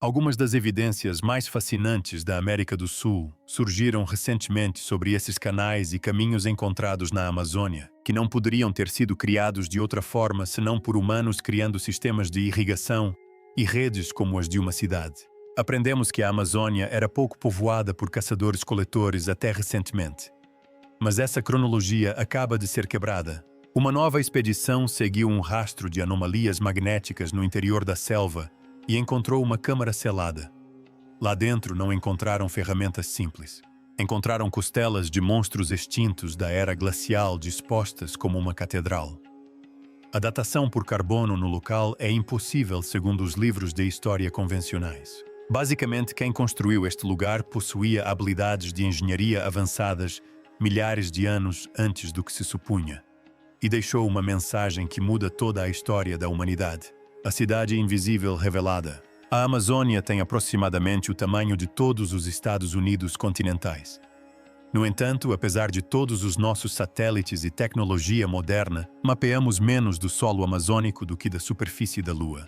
Algumas das evidências mais fascinantes da América do Sul surgiram recentemente sobre esses canais e caminhos encontrados na Amazônia, que não poderiam ter sido criados de outra forma senão por humanos criando sistemas de irrigação e redes como as de uma cidade. Aprendemos que a Amazônia era pouco povoada por caçadores-coletores até recentemente. Mas essa cronologia acaba de ser quebrada. Uma nova expedição seguiu um rastro de anomalias magnéticas no interior da selva e encontrou uma câmara selada. Lá dentro não encontraram ferramentas simples. Encontraram costelas de monstros extintos da era glacial dispostas como uma catedral. A datação por carbono no local é impossível segundo os livros de história convencionais. Basicamente, quem construiu este lugar possuía habilidades de engenharia avançadas milhares de anos antes do que se supunha, e deixou uma mensagem que muda toda a história da humanidade. A cidade invisível revelada. A Amazônia tem aproximadamente o tamanho de todos os Estados Unidos continentais. No entanto, apesar de todos os nossos satélites e tecnologia moderna, mapeamos menos do solo amazônico do que da superfície da Lua.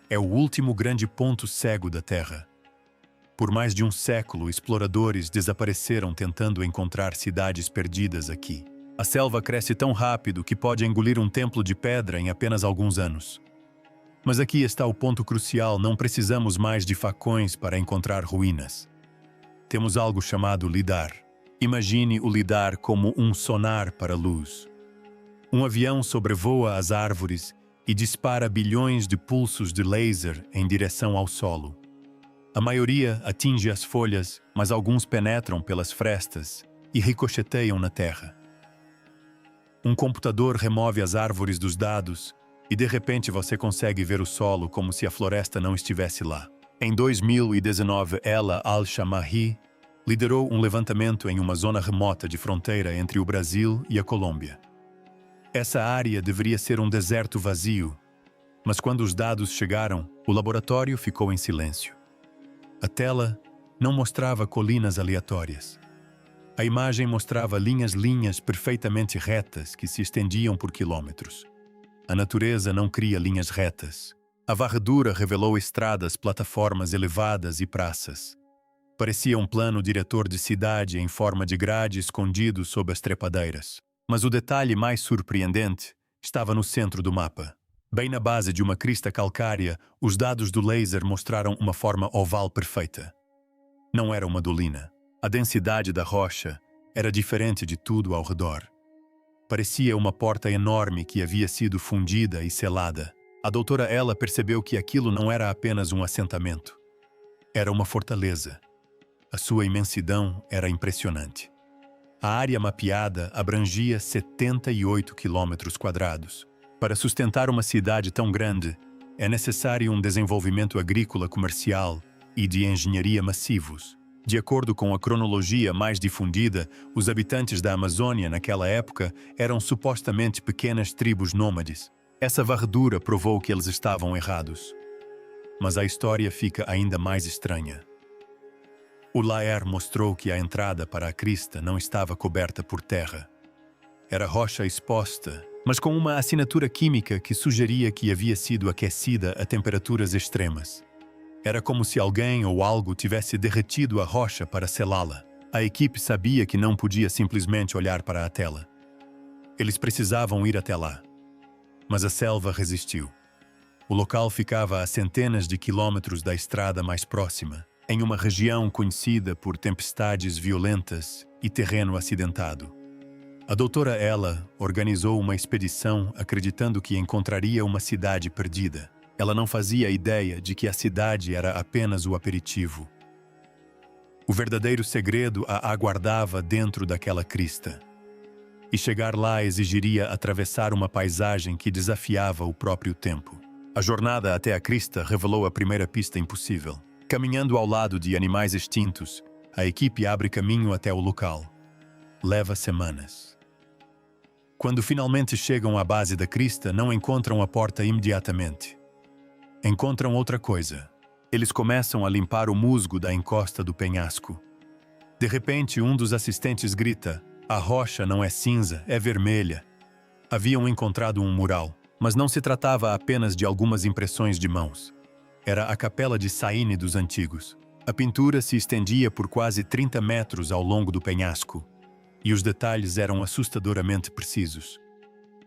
É o último grande ponto cego da Terra. Por mais de um século, exploradores desapareceram tentando encontrar cidades perdidas aqui. A selva cresce tão rápido que pode engolir um templo de pedra em apenas alguns anos. Mas aqui está o ponto crucial: não precisamos mais de facões para encontrar ruínas. Temos algo chamado lidar. Imagine o lidar como um sonar para luz. Um avião sobrevoa as árvores e dispara bilhões de pulsos de laser em direção ao solo. A maioria atinge as folhas, mas alguns penetram pelas frestas e ricocheteiam na terra. Um computador remove as árvores dos dados e de repente você consegue ver o solo como se a floresta não estivesse lá. Em 2019, Ela Al-Shamahi liderou um levantamento em uma zona remota de fronteira entre o Brasil e a Colômbia. Essa área deveria ser um deserto vazio, mas quando os dados chegaram, o laboratório ficou em silêncio. A tela não mostrava colinas aleatórias. A imagem mostrava linhas perfeitamente retas que se estendiam por quilômetros. A natureza não cria linhas retas. A varredura revelou estradas, plataformas elevadas e praças. Parecia um plano diretor de cidade em forma de grade escondido sob as trepadeiras. Mas o detalhe mais surpreendente estava no centro do mapa. Bem na base de uma crista calcária, os dados do laser mostraram uma forma oval perfeita. Não era uma dolina. A densidade da rocha era diferente de tudo ao redor. Parecia uma porta enorme que havia sido fundida e selada. A doutora Ela percebeu que aquilo não era apenas um assentamento. Era uma fortaleza. A sua imensidão era impressionante. A área mapeada abrangia 78 quilômetros quadrados. Para sustentar uma cidade tão grande, é necessário um desenvolvimento agrícola comercial e de engenharia massivos. De acordo com a cronologia mais difundida, os habitantes da Amazônia naquela época eram supostamente pequenas tribos nômades. Essa varredura provou que eles estavam errados. Mas a história fica ainda mais estranha. O Laer mostrou que a entrada para a crista não estava coberta por terra. Era rocha exposta, mas com uma assinatura química que sugeria que havia sido aquecida a temperaturas extremas. Era como se alguém ou algo tivesse derretido a rocha para selá-la. A equipe sabia que não podia simplesmente olhar para a tela. Eles precisavam ir até lá. Mas a selva resistiu. O local ficava a centenas de quilômetros da estrada mais próxima, em uma região conhecida por tempestades violentas e terreno acidentado. A doutora Ela organizou uma expedição acreditando que encontraria uma cidade perdida. Ela não fazia ideia de que a cidade era apenas o aperitivo. O verdadeiro segredo a aguardava dentro daquela crista. E chegar lá exigiria atravessar uma paisagem que desafiava o próprio tempo. A jornada até a crista revelou a primeira pista impossível. Caminhando ao lado de animais extintos, a equipe abre caminho até o local. Leva semanas. Quando finalmente chegam à base da crista, não encontram a porta imediatamente. Encontram outra coisa. Eles começam a limpar o musgo da encosta do penhasco. De repente, um dos assistentes grita: "A rocha não é cinza, é vermelha." Haviam encontrado um mural, mas não se tratava apenas de algumas impressões de mãos. Era a capela de Saíne dos antigos. A pintura se estendia por quase 30 metros ao longo do penhasco, e os detalhes eram assustadoramente precisos.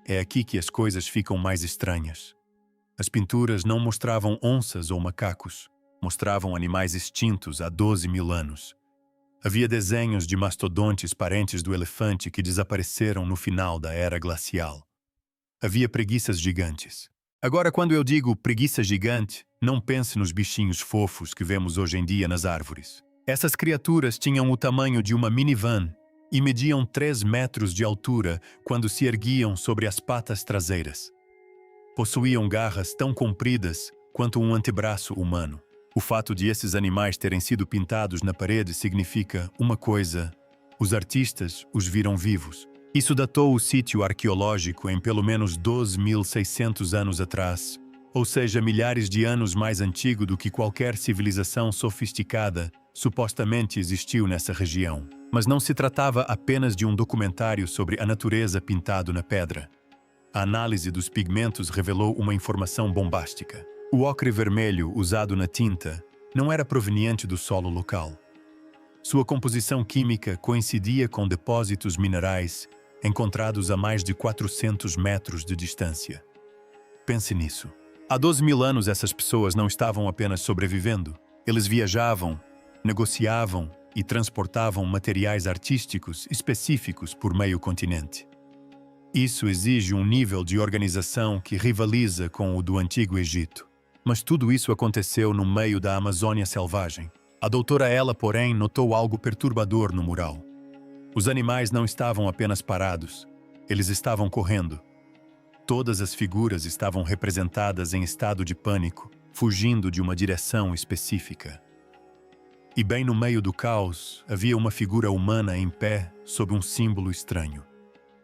É aqui que as coisas ficam mais estranhas. As pinturas não mostravam onças ou macacos, mostravam animais extintos há 12 mil anos. Havia desenhos de mastodontes parentes do elefante que desapareceram no final da era glacial. Havia preguiças gigantes. Agora, quando eu digo preguiça gigante, não pense nos bichinhos fofos que vemos hoje em dia nas árvores. Essas criaturas tinham o tamanho de uma minivan e mediam 3 metros de altura quando se erguiam sobre as patas traseiras. Possuíam garras tão compridas quanto um antebraço humano. O fato de esses animais terem sido pintados na parede significa uma coisa: os artistas os viram vivos. Isso datou o sítio arqueológico em pelo menos 12.600 anos atrás, ou seja, milhares de anos mais antigo do que qualquer civilização sofisticada supostamente existiu nessa região. Mas não se tratava apenas de um documentário sobre a natureza pintado na pedra. A análise dos pigmentos revelou uma informação bombástica. O ocre vermelho usado na tinta não era proveniente do solo local. Sua composição química coincidia com depósitos minerais encontrados a mais de 400 metros de distância. Pense nisso. Há 12 mil anos essas pessoas não estavam apenas sobrevivendo. Eles viajavam, negociavam e transportavam materiais artísticos específicos por meio continente. Isso exige um nível de organização que rivaliza com o do Antigo Egito. Mas tudo isso aconteceu no meio da Amazônia selvagem. A doutora Ella, porém, notou algo perturbador no mural. Os animais não estavam apenas parados, eles estavam correndo. Todas as figuras estavam representadas em estado de pânico, fugindo de uma direção específica. E bem no meio do caos, havia uma figura humana em pé sob um símbolo estranho.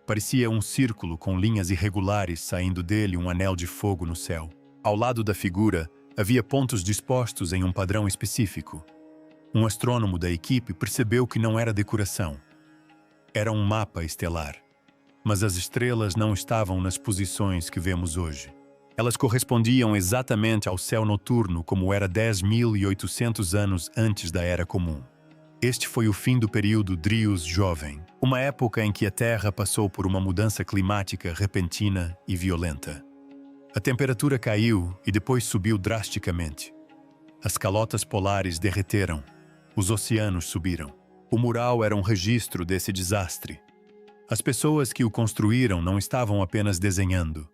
Parecia um círculo com linhas irregulares saindo dele um anel de fogo no céu. Ao lado da figura, havia pontos dispostos em um padrão específico. Um astrônomo da equipe percebeu que não era decoração. Era um mapa estelar. Mas as estrelas não estavam nas posições que vemos hoje. Elas correspondiam exatamente ao céu noturno como era 10.800 anos antes da Era Comum. Este foi o fim do período Dryas Jovem, uma época em que a Terra passou por uma mudança climática repentina e violenta. A temperatura caiu e depois subiu drasticamente. As calotas polares derreteram. Os oceanos subiram. O mural era um registro desse desastre. As pessoas que o construíram não estavam apenas desenhando.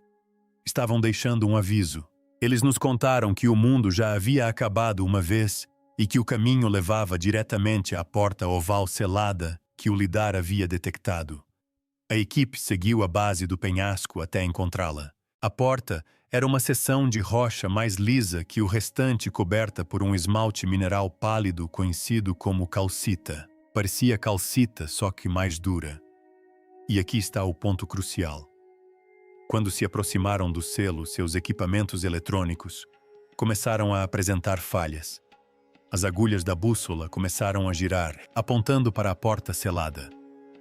Estavam deixando um aviso. Eles nos contaram que o mundo já havia acabado uma vez e que o caminho levava diretamente à porta oval selada que o lidar havia detectado. A equipe seguiu a base do penhasco até encontrá-la. A porta era uma seção de rocha mais lisa que o restante, coberta por um esmalte mineral pálido conhecido como calcita. Parecia calcita, só que mais dura. E aqui está o ponto crucial. Quando se aproximaram do selo, seus equipamentos eletrônicos começaram a apresentar falhas. As agulhas da bússola começaram a girar, apontando para a porta selada,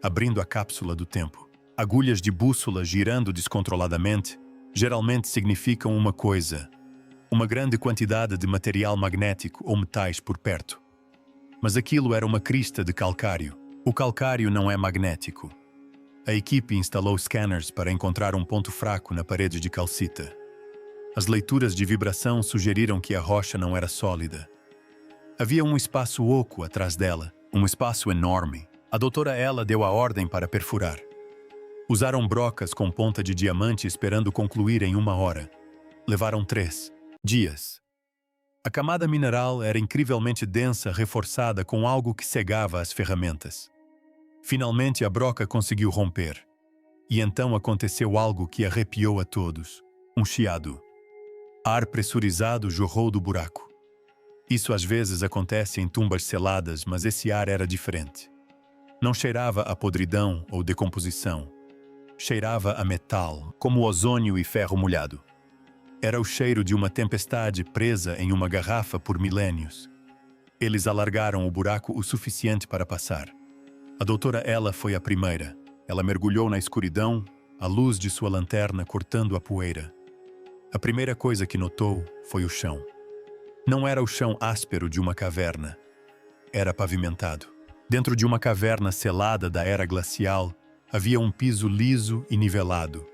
abrindo a cápsula do tempo. Agulhas de bússola girando descontroladamente geralmente significam uma coisa: uma grande quantidade de material magnético ou metais por perto. Mas aquilo era uma crista de calcário. O calcário não é magnético. A equipe instalou scanners para encontrar um ponto fraco na parede de calcita. As leituras de vibração sugeriram que a rocha não era sólida. Havia um espaço oco atrás dela, um espaço enorme. A doutora Ella deu a ordem para perfurar. Usaram brocas com ponta de diamante esperando concluir em 1 hora. Levaram 3 dias. A camada mineral era incrivelmente densa, reforçada com algo que cegava as ferramentas. Finalmente a broca conseguiu romper. E então aconteceu algo que arrepiou a todos. Um chiado. Ar pressurizado jorrou do buraco. Isso às vezes acontece em tumbas seladas, mas esse ar era diferente. Não cheirava a podridão ou decomposição. Cheirava a metal, como ozônio e ferro molhado. Era o cheiro de uma tempestade presa em uma garrafa por milênios. Eles alargaram o buraco o suficiente para passar. A doutora Ella foi a primeira. Ela mergulhou na escuridão, a luz de sua lanterna cortando a poeira. A primeira coisa que notou foi o chão. Não era o chão áspero de uma caverna. Era pavimentado. Dentro de uma caverna selada da era glacial, havia um piso liso e nivelado.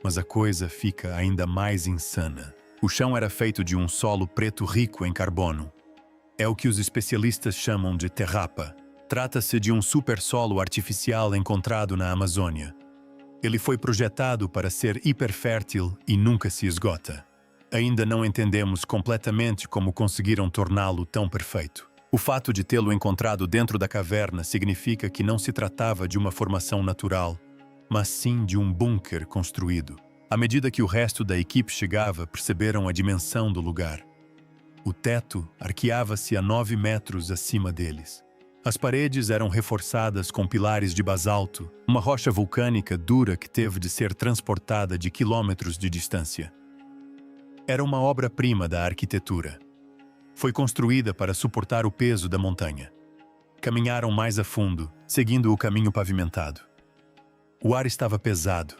Mas a coisa fica ainda mais insana. O chão era feito de um solo preto rico em carbono. É o que os especialistas chamam de terrapa. Trata-se de um supersolo artificial encontrado na Amazônia. Ele foi projetado para ser hiperfértil e nunca se esgota. Ainda não entendemos completamente como conseguiram torná-lo tão perfeito. O fato de tê-lo encontrado dentro da caverna significa que não se tratava de uma formação natural, mas sim de um bunker construído. À medida que o resto da equipe chegava, perceberam a dimensão do lugar. O teto arqueava-se a 9 metros acima deles. As paredes eram reforçadas com pilares de basalto, uma rocha vulcânica dura que teve de ser transportada de quilômetros de distância. Era uma obra-prima da arquitetura. Foi construída para suportar o peso da montanha. Caminharam mais a fundo, seguindo o caminho pavimentado. O ar estava pesado.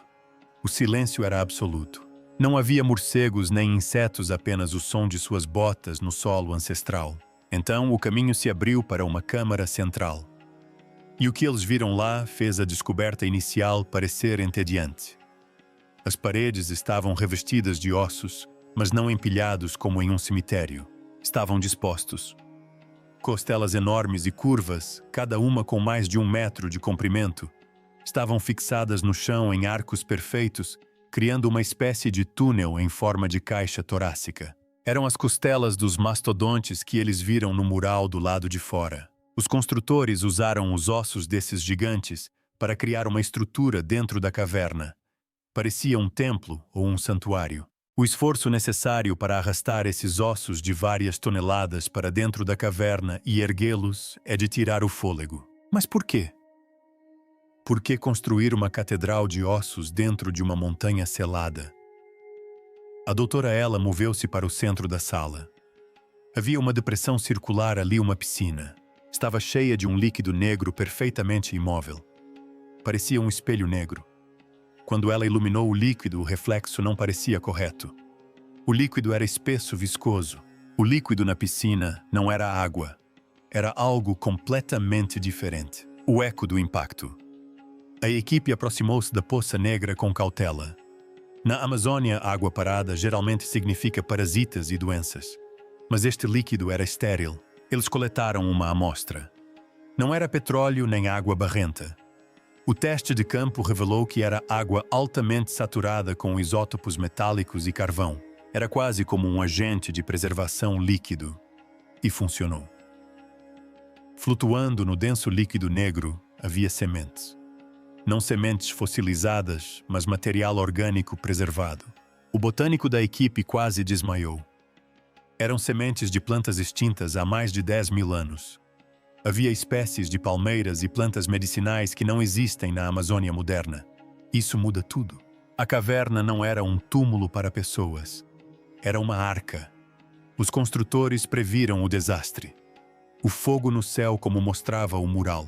O silêncio era absoluto. Não havia morcegos nem insetos, apenas o som de suas botas no solo ancestral. Então, o caminho se abriu para uma câmara central. E o que eles viram lá fez a descoberta inicial parecer entediante. As paredes estavam revestidas de ossos, mas não empilhados como em um cemitério. Estavam dispostos. Costelas enormes e curvas, cada uma com mais de 1 metro de comprimento, estavam fixadas no chão em arcos perfeitos, criando uma espécie de túnel em forma de caixa torácica. Eram as costelas dos mastodontes que eles viram no mural do lado de fora. Os construtores usaram os ossos desses gigantes para criar uma estrutura dentro da caverna. Parecia um templo ou um santuário. O esforço necessário para arrastar esses ossos de várias toneladas para dentro da caverna e erguê-los é de tirar o fôlego. Mas por quê? Por que construir uma catedral de ossos dentro de uma montanha selada? A doutora Ella moveu-se para o centro da sala. Havia uma depressão circular ali, uma piscina. Estava cheia de um líquido negro perfeitamente imóvel. Parecia um espelho negro. Quando ela iluminou o líquido, o reflexo não parecia correto. O líquido era espesso, viscoso. O líquido na piscina não era água. Era algo completamente diferente. O eco do impacto. A equipe aproximou-se da poça negra com cautela. Na Amazônia, a água parada geralmente significa parasitas e doenças. Mas este líquido era estéril. Eles coletaram uma amostra. Não era petróleo nem água barrenta. O teste de campo revelou que era água altamente saturada com isótopos metálicos e carvão. Era quase como um agente de preservação líquido. E funcionou. Flutuando no denso líquido negro, havia sementes. Não sementes fossilizadas, mas material orgânico preservado. O botânico da equipe quase desmaiou. Eram sementes de plantas extintas há mais de 10 mil anos. Havia espécies de palmeiras e plantas medicinais que não existem na Amazônia moderna. Isso muda tudo. A caverna não era um túmulo para pessoas. Era uma arca. Os construtores previram o desastre. O fogo no céu, como mostrava o mural.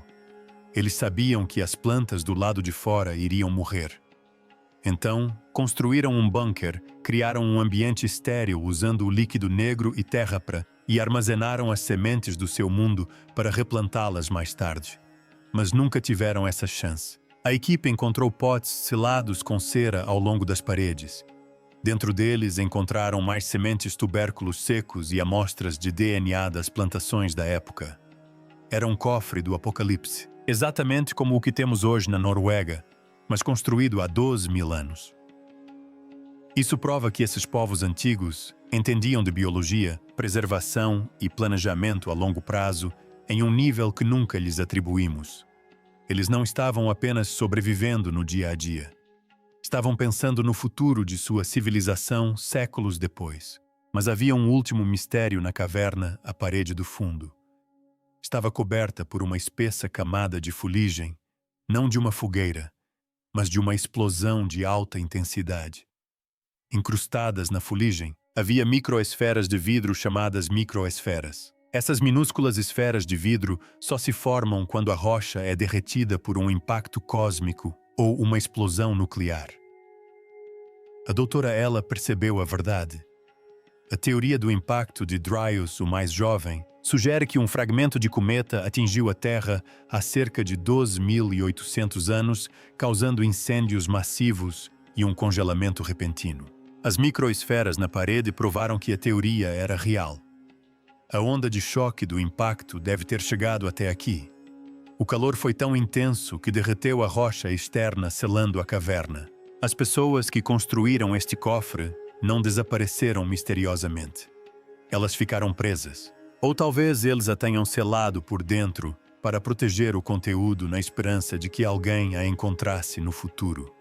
Eles sabiam que as plantas do lado de fora iriam morrer. Então, construíram um bunker, criaram um ambiente estéril usando o líquido negro e terrapra e armazenaram as sementes do seu mundo para replantá-las mais tarde. Mas nunca tiveram essa chance. A equipe encontrou potes selados com cera ao longo das paredes. Dentro deles encontraram mais sementes tubérculos secos e amostras de DNA das plantações da época. Era um cofre do Apocalipse, exatamente como o que temos hoje na Noruega, mas construído há 12 mil anos. Isso prova que esses povos antigos entendiam de biologia, preservação e planejamento a longo prazo em um nível que nunca lhes atribuímos. Eles não estavam apenas sobrevivendo no dia a dia. Estavam pensando no futuro de sua civilização séculos depois. Mas havia um último mistério na caverna, a parede do fundo. Estava coberta por uma espessa camada de fuligem, não de uma fogueira, mas de uma explosão de alta intensidade. Incrustadas na fuligem, havia microesferas de vidro chamadas microesferas. Essas minúsculas esferas de vidro só se formam quando a rocha é derretida por um impacto cósmico ou uma explosão nuclear. A doutora Ella percebeu a verdade. A teoria do impacto de Dryus, o mais jovem, sugere que um fragmento de cometa atingiu a Terra há cerca de 12.800 anos, causando incêndios massivos e um congelamento repentino. As microesferas na parede provaram que a teoria era real. A onda de choque do impacto deve ter chegado até aqui. O calor foi tão intenso que derreteu a rocha externa, selando a caverna. As pessoas que construíram este cofre não desapareceram misteriosamente. Elas ficaram presas. Ou talvez eles a tenham selado por dentro para proteger o conteúdo na esperança de que alguém a encontrasse no futuro.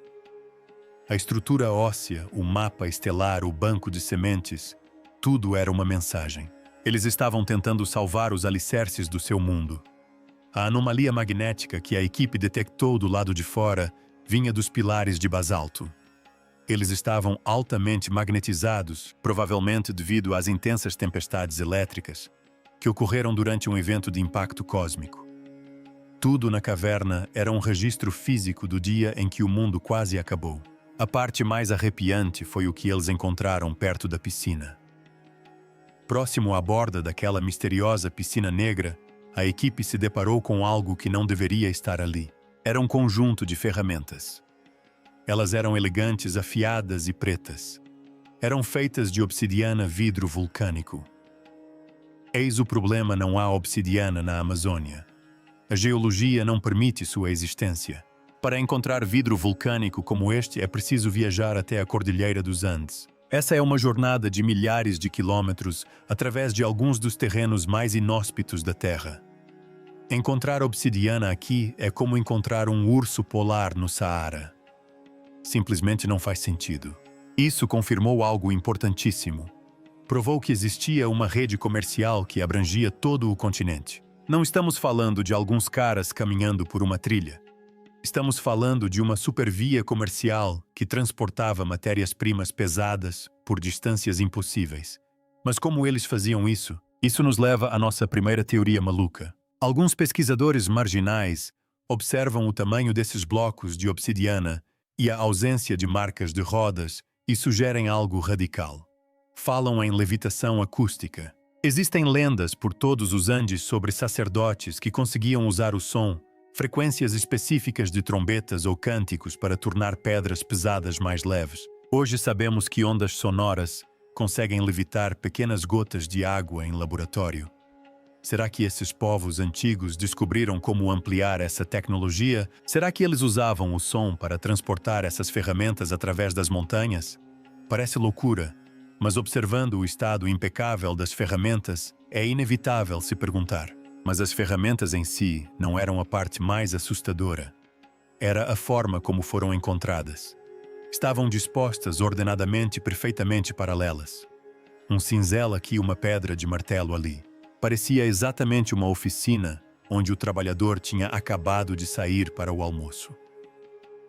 A estrutura óssea, o mapa estelar, o banco de sementes, tudo era uma mensagem. Eles estavam tentando salvar os alicerces do seu mundo. A anomalia magnética que a equipe detectou do lado de fora vinha dos pilares de basalto. Eles estavam altamente magnetizados, provavelmente devido às intensas tempestades elétricas que ocorreram durante um evento de impacto cósmico. Tudo na caverna era um registro físico do dia em que o mundo quase acabou. A parte mais arrepiante foi o que eles encontraram perto da piscina. Próximo à borda daquela misteriosa piscina negra, a equipe se deparou com algo que não deveria estar ali. Era um conjunto de ferramentas. Elas eram elegantes, afiadas e pretas. Eram feitas de obsidiana vidro vulcânico. Eis o problema: não há obsidiana na Amazônia. A geologia não permite sua existência. Para encontrar vidro vulcânico como este é preciso viajar até a Cordilheira dos Andes. Essa é uma jornada de milhares de quilômetros através de alguns dos terrenos mais inóspitos da Terra. Encontrar obsidiana aqui é como encontrar um urso polar no Saara. Simplesmente não faz sentido. Isso confirmou algo importantíssimo. Provou que existia uma rede comercial que abrangia todo o continente. Não estamos falando de alguns caras caminhando por uma trilha. Estamos falando de uma supervia comercial que transportava matérias-primas pesadas por distâncias impossíveis. Mas como eles faziam isso? Isso nos leva à nossa primeira teoria maluca. Alguns pesquisadores marginais observam o tamanho desses blocos de obsidiana e a ausência de marcas de rodas e sugerem algo radical. Falam em levitação acústica. Existem lendas por todos os Andes sobre sacerdotes que conseguiam usar o som, frequências específicas de trombetas ou cânticos para tornar pedras pesadas mais leves. Hoje sabemos que ondas sonoras conseguem levitar pequenas gotas de água em laboratório. Será que esses povos antigos descobriram como ampliar essa tecnologia? Será que eles usavam o som para transportar essas ferramentas através das montanhas? Parece loucura, mas observando o estado impecável das ferramentas, é inevitável se perguntar. Mas as ferramentas em si não eram a parte mais assustadora. Era a forma como foram encontradas. Estavam dispostas ordenadamente e perfeitamente paralelas. Um cinzel aqui, uma pedra de martelo ali. Parecia exatamente uma oficina onde o trabalhador tinha acabado de sair para o almoço.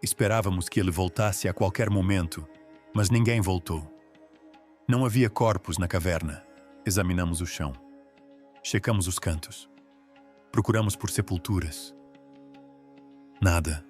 Esperávamos que ele voltasse a qualquer momento, mas ninguém voltou. Não havia corpos na caverna. Examinamos o chão. Checamos os cantos. Procuramos por sepulturas. Nada.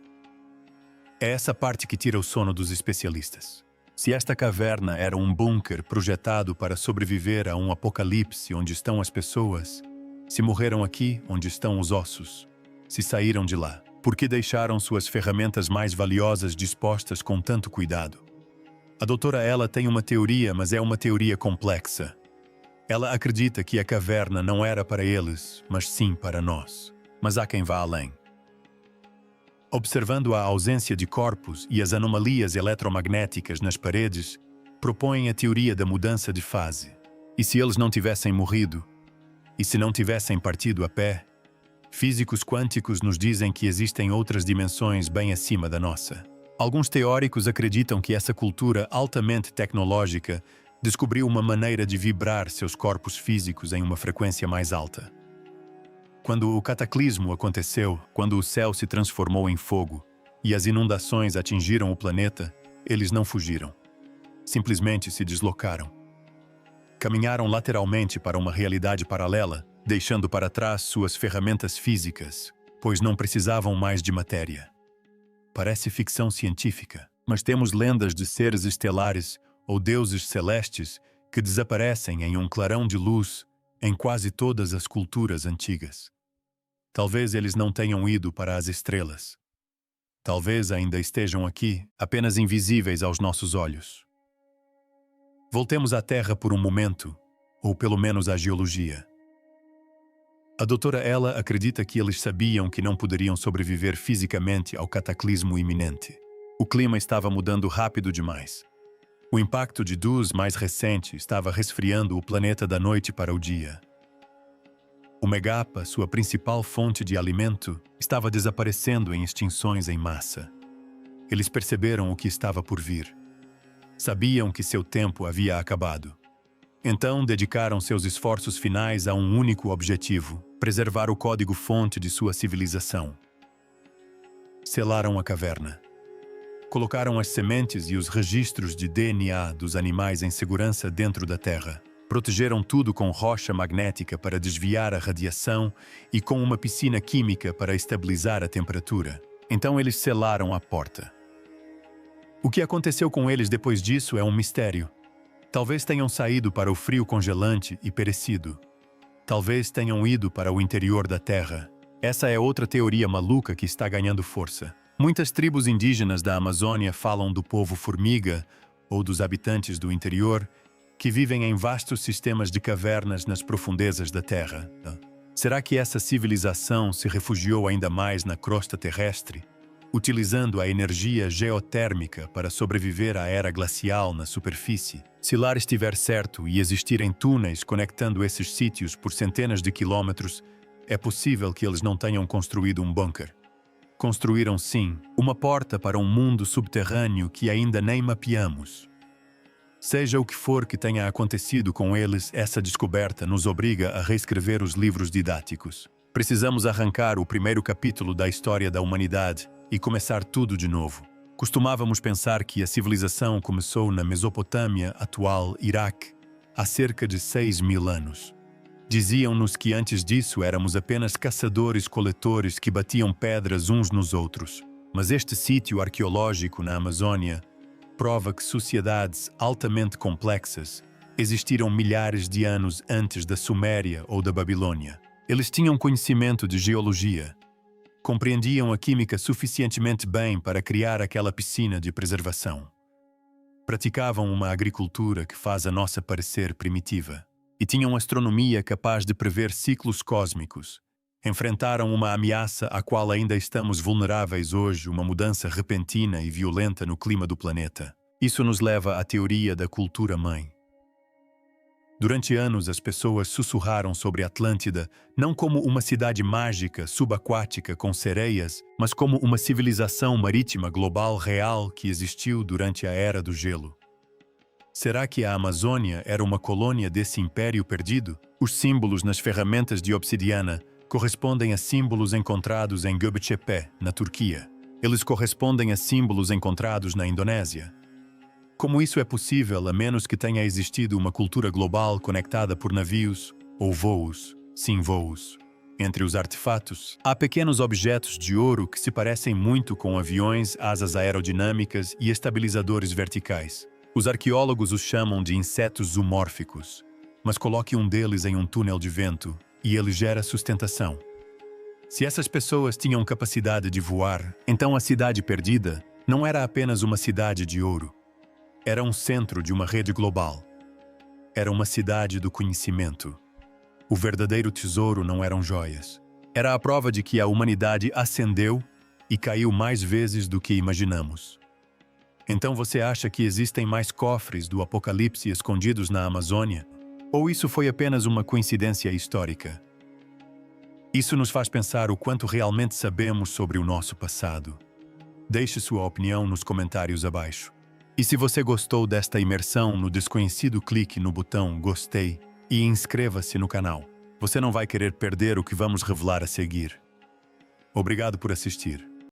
É essa parte que tira o sono dos especialistas. Se esta caverna era um bunker projetado para sobreviver a um apocalipse onde estão as pessoas, se morreram aqui onde estão os ossos, se saíram de lá, por que deixaram suas ferramentas mais valiosas dispostas com tanto cuidado? A doutora Ella tem uma teoria, mas é uma teoria complexa. Ela acredita que a caverna não era para eles, mas sim para nós. Mas há quem vá além. Observando a ausência de corpos e as anomalias eletromagnéticas nas paredes, propõem a teoria da mudança de fase. E se eles não tivessem morrido? E se não tivessem partido a pé? Físicos quânticos nos dizem que existem outras dimensões bem acima da nossa. Alguns teóricos acreditam que essa cultura altamente tecnológica descobriu uma maneira de vibrar seus corpos físicos em uma frequência mais alta. Quando o cataclismo aconteceu, quando o céu se transformou em fogo e as inundações atingiram o planeta, eles não fugiram. Simplesmente se deslocaram. Caminharam lateralmente para uma realidade paralela, deixando para trás suas ferramentas físicas, pois não precisavam mais de matéria. Parece ficção científica, mas temos lendas de seres estelares ou deuses celestes que desaparecem em um clarão de luz em quase todas as culturas antigas. Talvez eles não tenham ido para as estrelas. Talvez ainda estejam aqui, apenas invisíveis aos nossos olhos. Voltemos à Terra por um momento, ou pelo menos à geologia. A doutora Ella acredita que eles sabiam que não poderiam sobreviver fisicamente ao cataclismo iminente. O clima estava mudando rápido demais. O impacto de Duz mais recente estava resfriando o planeta da noite para o dia. O Megapa, sua principal fonte de alimento, estava desaparecendo em extinções em massa. Eles perceberam o que estava por vir. Sabiam que seu tempo havia acabado. Então, dedicaram seus esforços finais a um único objetivo: preservar o código-fonte de sua civilização. Selaram a caverna. Colocaram as sementes e os registros de DNA dos animais em segurança dentro da Terra. Protegeram tudo com rocha magnética para desviar a radiação e com uma piscina química para estabilizar a temperatura. Então eles selaram a porta. O que aconteceu com eles depois disso é um mistério. Talvez tenham saído para o frio congelante e perecido. Talvez tenham ido para o interior da Terra. Essa é outra teoria maluca que está ganhando força. Muitas tribos indígenas da Amazônia falam do povo formiga, ou dos habitantes do interior, que vivem em vastos sistemas de cavernas nas profundezas da Terra. Será que essa civilização se refugiou ainda mais na crosta terrestre, utilizando a energia geotérmica para sobreviver à era glacial na superfície? Se lá estiver certo e existirem túneis conectando esses sítios por centenas de quilômetros, é possível que eles não tenham construído um bunker. Construíram, sim, uma porta para um mundo subterrâneo que ainda nem mapeamos. Seja o que for que tenha acontecido com eles, essa descoberta nos obriga a reescrever os livros didáticos. Precisamos arrancar o primeiro capítulo da história da humanidade e começar tudo de novo. Costumávamos pensar que a civilização começou na Mesopotâmia, atual Iraque, há cerca de 6.000 anos. Diziam-nos que antes disso éramos apenas caçadores-coletores que batiam pedras uns nos outros. Mas este sítio arqueológico na Amazônia prova que sociedades altamente complexas existiram milhares de anos antes da Suméria ou da Babilônia. Eles tinham conhecimento de geologia, compreendiam a química suficientemente bem para criar aquela piscina de preservação. Praticavam uma agricultura que faz a nossa parecer primitiva. E tinham astronomia capaz de prever ciclos cósmicos. Enfrentaram uma ameaça à qual ainda estamos vulneráveis hoje, uma mudança repentina e violenta no clima do planeta. Isso nos leva à teoria da cultura-mãe. Durante anos, as pessoas sussurraram sobre Atlântida não como uma cidade mágica, subaquática com sereias, mas como uma civilização marítima global real que existiu durante a Era do Gelo. Será que a Amazônia era uma colônia desse império perdido? Os símbolos nas ferramentas de obsidiana correspondem a símbolos encontrados em Göbekli, na Turquia. Eles correspondem a símbolos encontrados na Indonésia. Como isso é possível a menos que tenha existido uma cultura global conectada por navios ou voos? Sim, voos. Entre os artefatos, há pequenos objetos de ouro que se parecem muito com aviões, asas aerodinâmicas e estabilizadores verticais. Os arqueólogos os chamam de insetos zoomórficos, mas coloque um deles em um túnel de vento e ele gera sustentação. Se essas pessoas tinham capacidade de voar, então a cidade perdida não era apenas uma cidade de ouro. Era um centro de uma rede global. Era uma cidade do conhecimento. O verdadeiro tesouro não eram joias. Era a prova de que a humanidade ascendeu e caiu mais vezes do que imaginamos. Então você acha que existem mais cofres do Apocalipse escondidos na Amazônia? Ou isso foi apenas uma coincidência histórica? Isso nos faz pensar o quanto realmente sabemos sobre o nosso passado. Deixe sua opinião nos comentários abaixo. E se você gostou desta imersão no desconhecido, clique no botão gostei e inscreva-se no canal. Você não vai querer perder o que vamos revelar a seguir. Obrigado por assistir.